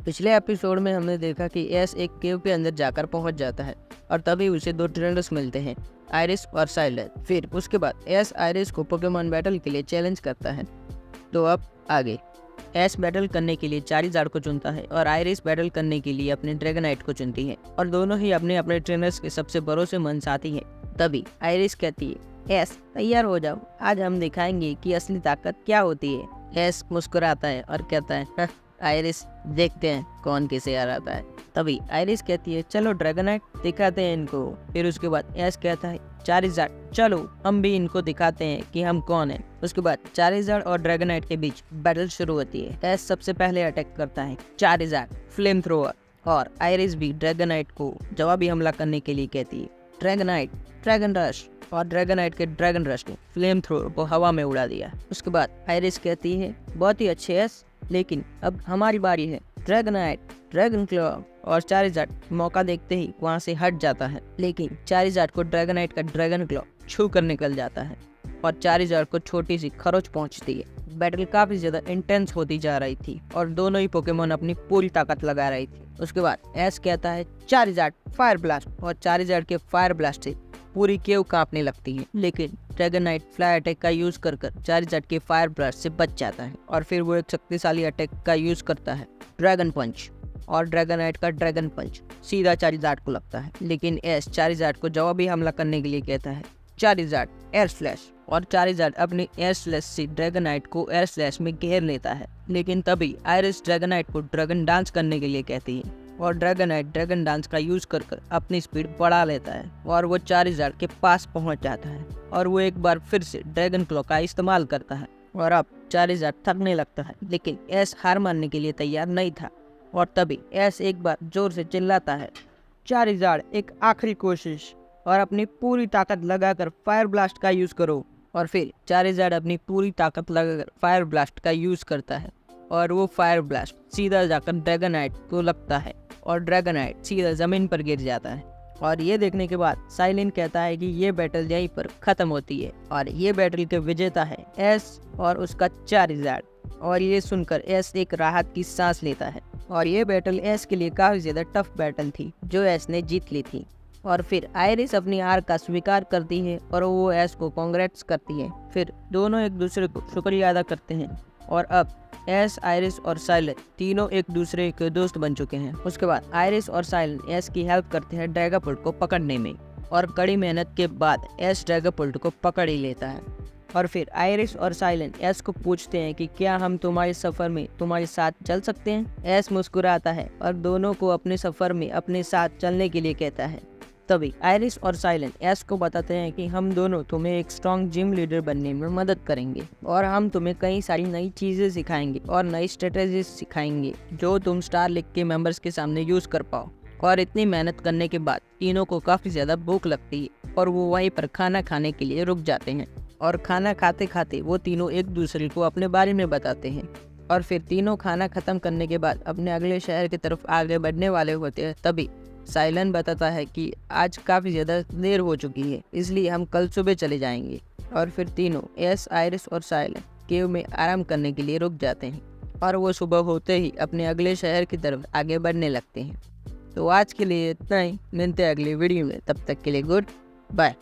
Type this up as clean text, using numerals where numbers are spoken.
पिछले एपिसोड में हमने देखा कि एस एक केव के अंदर जाकर पहुंच जाता है और तभी उसे दो ट्रेनर्स मिलते हैं, आयरिस और साइलेंट। फिर उसके बाद एस आयरिस को पोकेमॉन बैटल के लिए चैलेंज करता है। तो अब आगे एस बैटल करने के लिए चारिज़ार्ड को चुनता है और आयरिस बैटल करने के लिए अपने ड्रैगनाइट को चुनती है और दोनों ही अपने अपने ट्रेनर्स के सबसे भरोसेमंद साथी हैं। तभी आयरिस कहती है, एस तैयार हो जाओ, आज हम दिखाएंगे कि असली ताकत क्या होती है। एस मुस्कुराता है और कहता है, "हाँ, आयरिस देखते हैं कौन किसे हराता है।" तभी आयरिस कहती है, चलो ड्रैगनाइट दिखाते हैं इनको। फिर उसके बाद एस कहता है, चारिज़ार्ड चलो हम भी इनको दिखाते हैं कि हम कौन हैं। उसके बाद चारिज़ार्ड और ड्रैगनाइट के बीच बैटल शुरू होती है। एस सबसे पहले अटैक करता है। चारिज़ार्ड फ्लेम थ्रोअर और आयरिस भी ड्रैगनाइट को जवाबी हमला करने के लिए कहती है। ड्रैगनाइट ड्रैगन रश और ड्रैगनाइट के ड्रैगन रश ने फ्लेम थ्रोअर को हवा में उड़ा दिया। उसके बाद आयरिस कहती है, बहुत ही अच्छे एस, लेकिन अब हमारी बारी है। ड्रैगनाइट ड्रैगन क्लॉ और चारिज़ार्ड मौका देखते ही वहां से हट जाता है, लेकिन चारिज़ार्ड को ड्रैगनाइट का ड्रैगन क्लॉ छू कर निकल जाता है और चारिज़ार्ड को छोटी सी खरोच पहुंचती है। बैटल काफी ज्यादा इंटेंस होती जा रही थी और दोनों ही पोकेमोन अपनी पूरी ताकत लगा रही थी। उसके बाद एस कहता है, चारिज़ार्ड फायर ब्लास्ट और चारिज़ार्ड के फायर ब्लास्ट से पूरी केव कांपने लगती है, लेकिन ड्रैगनाइट फ्लाई अटैक का यूज कर चारिज़ार्ड के फायर ब्लास्ट से बच जाता है और फिर वो एक शक्तिशाली अटैक का यूज करता है, ड्रैगन पंच। और ड्रैगनाइट का ड्रैगन पंच सीधा चारिज़ार्ड को लगता है, लेकिन एस चारिज़ार्ड को जवाबी हमला करने के लिए कहता है, चारिज़ार्ड एयर स्लैश। और चारिज़ार्ड अपनी एयर स्लैश से ड्रैगनाइट को एयर स्लैश में घेर लेता है, लेकिन तभी आयरिस ड्रैगनाइट को ड्रैगन डांस करने के लिए कहती है और ड्रैगनाइट ड्रैगन डांस का यूज कर अपनी स्पीड बढ़ा लेता है और वो चारिज़ार्ड के पास पहुंच जाता है और वो एक बार फिर से ड्रैगन क्लॉ का इस्तेमाल करता है और अब चारिज़ार्ड थकने लगता है, लेकिन एस हार मानने के लिए तैयार नहीं था। और तभी एस एक बार जोर से चिल्लाता है, चारिज़ार्ड एक आखिरी कोशिश और अपनी पूरी ताकत लगाकर फायर ब्लास्ट का यूज करो। और फिर चारिज़ार्ड अपनी पूरी ताकत लगाकर फायर ब्लास्ट का यूज करता है और वो फायर ब्लास्ट सीधा जाकर ड्रैगनाइट को लगता है और ड्रैगनाइट सीधा जमीन पर गिर जाता है। और ये देखने के बाद साइलेंट कहता है कि ये बैटल यहीं पर खत्म होती है और ये बैटल के विजेता है एस और उसका चारिज़ार्ड। और ये सुनकर एस एक राहत की सांस लेता है और ये बैटल एस के लिए काफी ज्यादा टफ बैटल थी जो एस ने जीत ली थी। और फिर आयरिस अपनी हार का स्वीकार करती है और वो एस को कांग्रेट्स करती है। फिर दोनों एक दूसरे को शुक्रिया अदा करते हैं और अब एस, आयरिस और साइलेंट तीनों एक दूसरे के दोस्त बन चुके हैं। उसके बाद आयरिस और साइलेंट एस की हेल्प करते हैं ड्रैगोपल्ट को पकड़ने में और कड़ी मेहनत के बाद एस ड्रैगोपल्ट को पकड़ ही लेता है। और फिर आयरिस और साइलेंट एस को पूछते हैं कि क्या हम तुम्हारे सफर में तुम्हारे साथ चल सकते हैं। एस मुस्कुराता है और दोनों को अपने सफर में अपने साथ चलने के लिए कहता है। तभी आयरिस और साइलेंट एस को बताते हैं कि हम दोनों तुम्हें एक स्ट्रॉन्ग जिम लीडर बनने में मदद करेंगे और हम तुम्हें कई सारी नई चीजें सिखाएंगे और नई स्ट्रेटेजीज सिखाएंगे जो तुम स्टार लीग के मेंबर्स के सामने यूज कर पाओ। और इतनी मेहनत करने के बाद तीनों को काफी ज्यादा भूख लगती है और वो वहीं पर खाना खाने के लिए रुक जाते हैं और खाना खाते खाते वो तीनों एक दूसरे को अपने बारे में बताते हैं। और फिर तीनों खाना खत्म करने के बाद अपने अगले शहर की तरफ आगे बढ़ने वाले होते हैं। तभी साइलेंट बताता है कि आज काफ़ी ज़्यादा देर हो चुकी है, इसलिए हम कल सुबह चले जाएंगे। और फिर तीनों एस, आयरिस और साइलेंट केव में आराम करने के लिए रुक जाते हैं और वो सुबह होते ही अपने अगले शहर की तरफ आगे बढ़ने लगते हैं। तो आज के लिए इतना ही, मिलते हैं अगली वीडियो में, तब तक के लिए गुड बाय।